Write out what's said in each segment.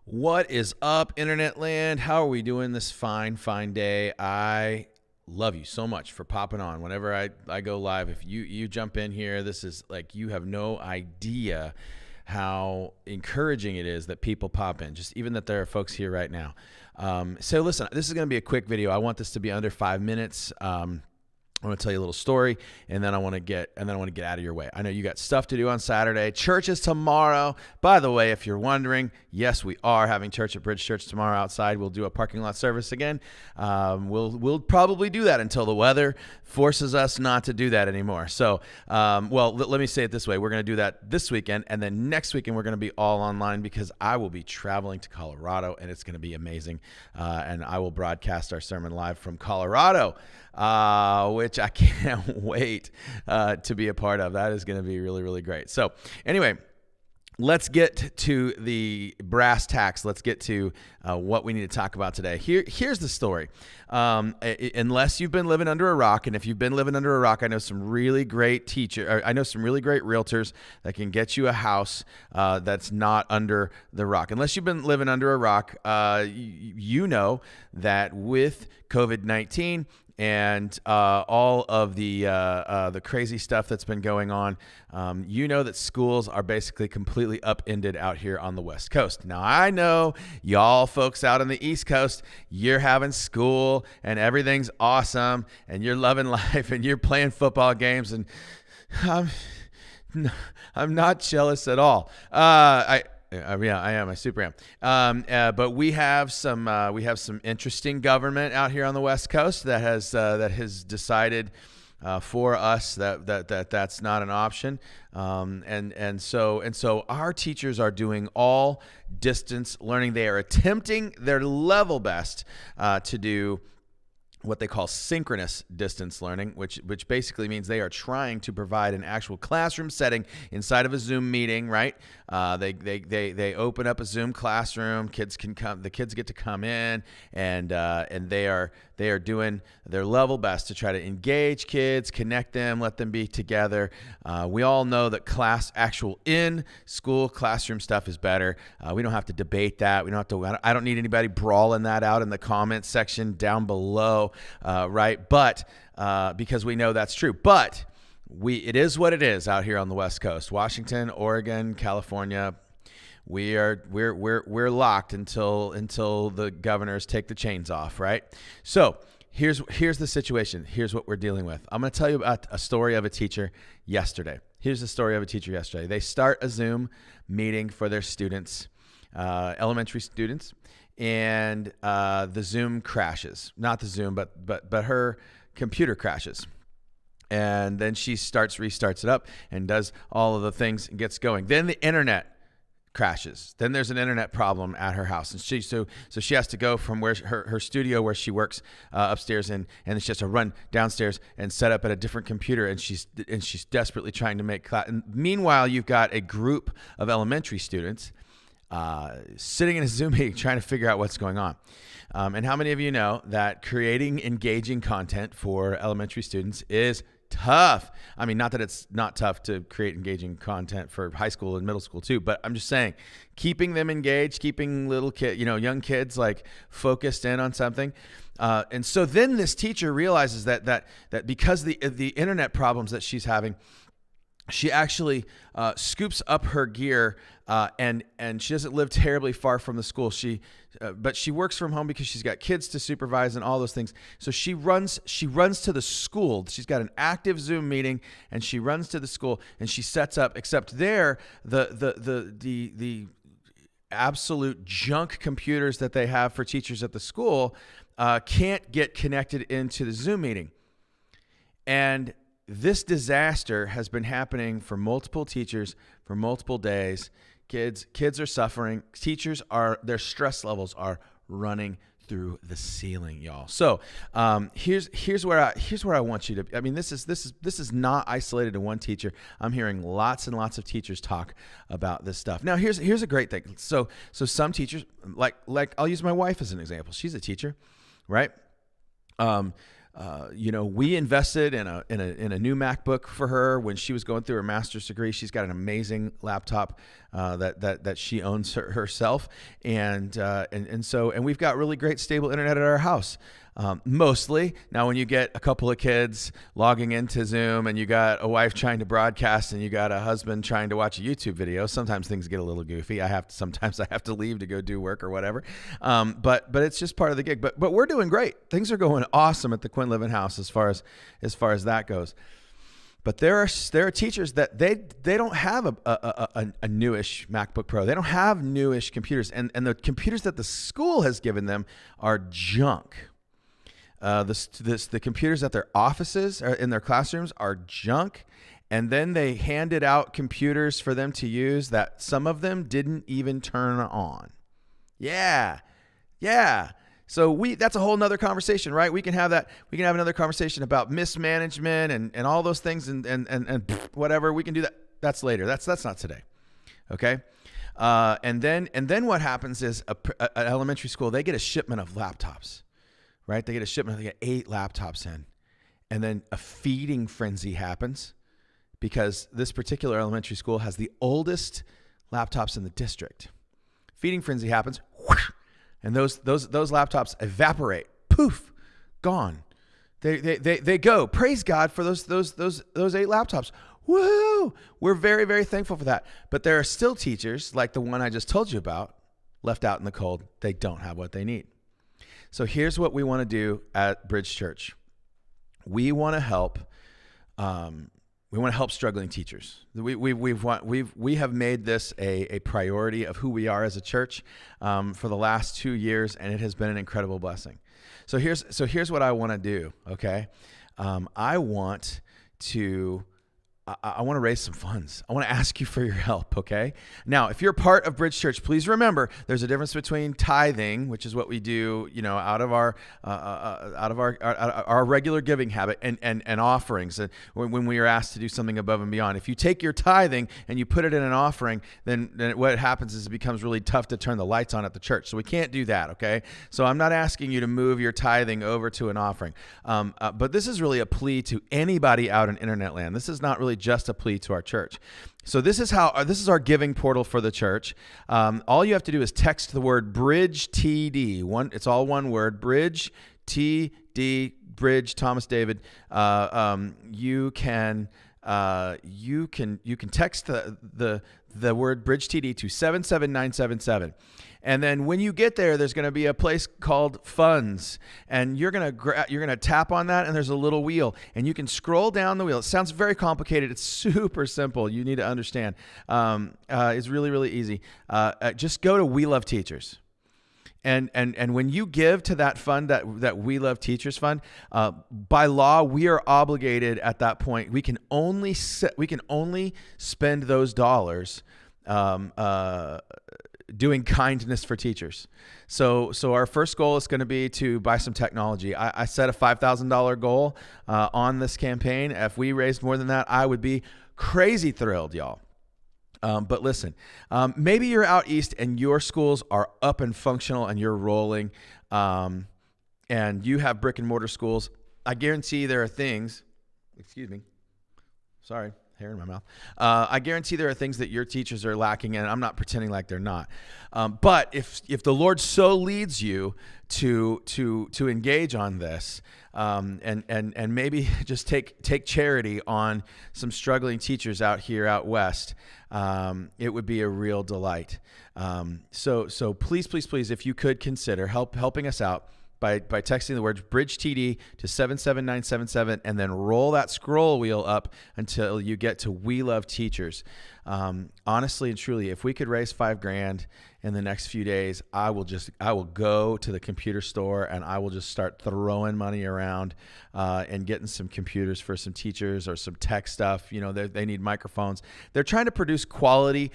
What is up, internet land? How are we doing this fine day? I love you so much for popping on. Whenever I go live, if you jump in here, this is like, you have no idea how encouraging it is that people pop in, just even that there are folks here right now. So listen, this is going to be a quick video. I want this to be under 5 minutes. I want to tell you a little story, and then I want to get out of your way. I know you got stuff to do on Saturday. Church is tomorrow. By the way, if you're wondering, yes, we are having church at Bridge Church tomorrow outside. We'll do a parking lot service again. We'll probably do that until the weather forces us not to do that anymore. So, let me say it this way: we're going to do that this weekend, and then next weekend we're going to be all online because I will be traveling to Colorado, and it's going to be amazing. And I will broadcast our sermon live from Colorado. Which I can't wait to be a part of. That is going to be really, really great. So anyway, let's get to the brass tacks. Let's get to what we need to talk about today. Here's the story. Unless you've been living under a rock, and if you've been living under a rock, I know some really great realtors that can get you a house that's not under the rock. Unless you've been living under a rock, you know that with COVID-19 and all of the crazy stuff that's been going on, you know that schools are basically completely upended out here on the West Coast. Now, I know y'all folks out on the East Coast, you're having school and everything's awesome and you're loving life and you're playing football games, and I'm not jealous at all. I am. I super am. But we have some interesting government out here on the West Coast that has decided for us that's not an option. And so our teachers are doing all distance learning. They are attempting their level best to do what they call synchronous distance learning, which basically means they are trying to provide an actual classroom setting inside of a Zoom meeting, right? They open up a Zoom classroom. The kids get to come in, and they are doing their level best to try to engage kids, connect them, let them be together. We all know that actual in-school classroom stuff is better. We don't have to debate that. I don't need anybody brawling that out in the comments section down below, right? But because we know that's true. But it is what it is out here on the West Coast. Washington, Oregon, California, we're locked until the governors take the chains off, right? So here's the situation. Here's what we're dealing with. I'm going to tell you about a story of a teacher yesterday. Here's the story of a teacher yesterday. They start a Zoom meeting for their students, elementary students, and the Zoom crashes. Not the Zoom, but her computer crashes. And then she restarts it up and does all of the things and gets going. Then the internet crashes. Then there's an internet problem at her house, and so she has to go from where her studio where she works upstairs, and she has to run downstairs and set up at a different computer, and she's desperately trying to make class. And meanwhile, you've got a group of elementary students sitting in a Zoom meeting trying to figure out what's going on. And how many of you know that creating engaging content for elementary students is tough? I mean, not that it's not tough to create engaging content for high school and middle school too, but I'm just saying, keeping them engaged, keeping young kids like focused in on something. And so then this teacher realizes that because the internet problems that she's having, she actually scoops up her gear, and she doesn't live terribly far from the school. But she works from home because she's got kids to supervise and all those things. So she runs to the school. She's got an active Zoom meeting, and she runs to the school and she sets up. Except there, the absolute junk computers that they have for teachers at the school can't get connected into the Zoom meeting, and this disaster has been happening for multiple teachers for multiple days. Kids are suffering. Their stress levels are running through the ceiling, y'all. So here's where I want you to. I mean, this is not isolated to one teacher. I'm hearing lots and lots of teachers talk about this stuff. Now, here's a great thing. So some teachers, like I'll use my wife as an example. She's a teacher, right? we invested in a new MacBook for her when she was going through her master's degree. She's got an amazing laptop that she owns herself, and we've got really great stable internet at our house. Mostly. Now, when you get a couple of kids logging into Zoom and you got a wife trying to broadcast and you got a husband trying to watch a YouTube video, sometimes things get a little goofy. Sometimes I have to leave to go do work or whatever. But it's just part of the gig. But we're doing great. Things are going awesome at the Quinn Living House as far as that goes. But there are teachers that they don't have a newish MacBook Pro. They don't have newish computers, and the computers that the school has given them are junk. The computers at their offices or in their classrooms are junk, and then they handed out computers for them to use that some of them didn't even turn on. Yeah. So that's a whole nother conversation, right? We can have that. We can have another conversation about mismanagement and all those things and whatever. We can do that. That's later. That's not today. Okay. And then what happens is an elementary school, they get a shipment of laptops. Right? They get 8 laptops in, and then a feeding frenzy happens because this particular elementary school has the oldest laptops in the district. Feeding frenzy happens, and those laptops evaporate. Poof, gone. They go. Praise God for those 8 laptops. Woo! We're very, very thankful for that. But there are still teachers like the one I just told you about, left out in the cold. They don't have what they need. So here's what we want to do at Bridge Church. We want to help. We want to help struggling teachers. We have made this a priority of who we are as a church for the last 2 years, and it has been an incredible blessing. So here's what I want to do. Okay, I want to raise some funds. I want to ask you for your help, okay? Now, if you're part of Bridge Church, please remember there's a difference between tithing, which is what we do, out of our regular giving habit, and offerings. And when we are asked to do something above and beyond, if you take your tithing and you put it in an offering, then what happens is it becomes really tough to turn the lights on at the church. So we can't do that, okay? So I'm not asking you to move your tithing over to an offering, but this is really a plea to anybody out in internet land. This is not really just a plea to our church. So this is our giving portal for the church. All you have to do is text the word Bridge TD. It's all one word, Bridge TD, Bridge Thomas David. You can text the word Bridge TD to 77977. And then when you get there, there's going to be a place called Funds, and you're going to tap on that, and there's a little wheel, and you can scroll down the wheel. It sounds very complicated. It's super simple. You need to understand. It's really, really easy. Just go to We Love Teachers. And when you give to that fund, that We Love Teachers fund, by law, we are obligated at that point. We can only spend those dollars doing kindness for teachers. So our first goal is going to be to buy some technology. I set a $5,000 goal on this campaign. If we raised more than that, I would be crazy thrilled, y'all. But listen, maybe you're out east and your schools are up and functional and you're rolling, and you have brick and mortar schools. I guarantee there are things, hair in my mouth. I guarantee there are things that your teachers are lacking in. I'm not pretending like they're not. But if the Lord so leads you to engage on this, and maybe just take charity on some struggling teachers out west, it would be a real delight. So please, if you could consider helping us out by texting the words Bridge TD to 77977 and then roll that scroll wheel up until you get to We Love Teachers. Honestly and truly, if we could raise $5,000 in the next few days, I will go to the computer store and I will just start throwing money around and getting some computers for some teachers or some tech stuff. They need microphones. They're trying to produce quality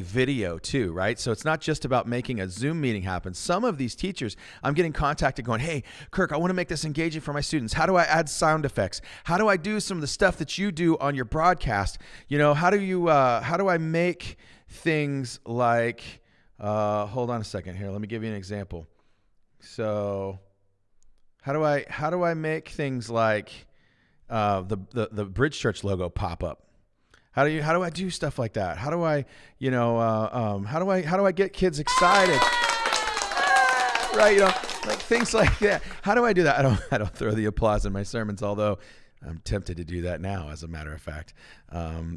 video too, right? So it's not just about making a Zoom meeting happen. Some of these teachers, I'm getting contacted going, hey, Kirk, I want to make this engaging for my students. How do I add sound effects? How do I do some of the stuff that you do on your broadcast? How do I make things like, hold on a second here. Let me give you an example. So How do I make things like the Bridge Church logo pop up? How do I do stuff like that? How do I, how do I get kids excited? Right, like things like that. How do I do that? I don't throw the applause in my sermons, although I'm tempted to do that now, as a matter of fact,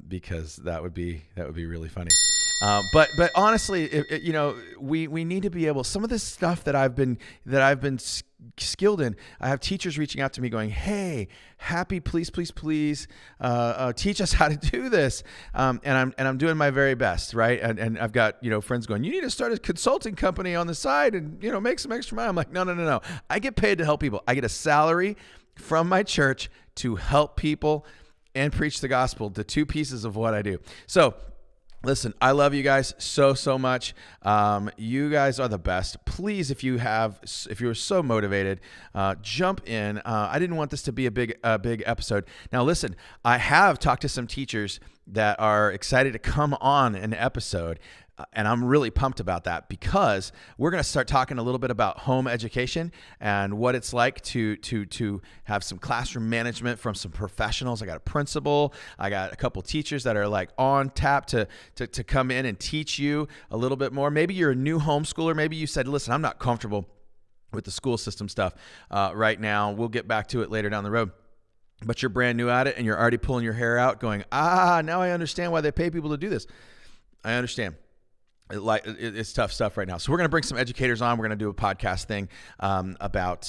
because that would be really funny. But honestly, we need to be able. Some of this stuff that I've been skilled in. I have teachers reaching out to me going, "Hey, Happy, please, teach us how to do this." And I'm doing my very best, right? And I've got friends going, "You need to start a consulting company on the side and make some extra money." I'm like, no. I get paid to help people. I get a salary from my church to help people and preach the gospel. The two pieces of what I do. So. Listen, I love you guys so much. You guys are the best. Please, if you're so motivated, jump in. I didn't want this to be a big episode. Now, listen, I have talked to some teachers that are excited to come on an episode. And I'm really pumped about that because we're going to start talking a little bit about home education and what it's like to have some classroom management from some professionals. I got a principal. I got a couple teachers that are like on tap to come in and teach you a little bit more. Maybe you're a new homeschooler. Maybe you said, listen, I'm not comfortable with the school system stuff right now. We'll get back to it later down the road. But you're brand new at it and you're already pulling your hair out going, now I understand why they pay people to do this. I understand. It's tough stuff right now. So we're going to bring some educators on. We're going to do a podcast thing about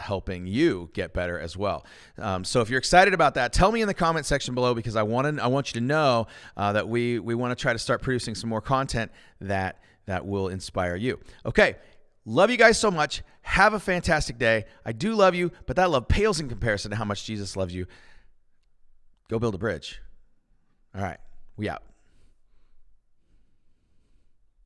helping you get better as well. So if you're excited about that, tell me in the comment section below because I want you to know that we want to try to start producing some more content that will inspire you. Okay. Love you guys so much. Have a fantastic day. I do love you, but that love pales in comparison to how much Jesus loves you. Go build a bridge. All right. We out.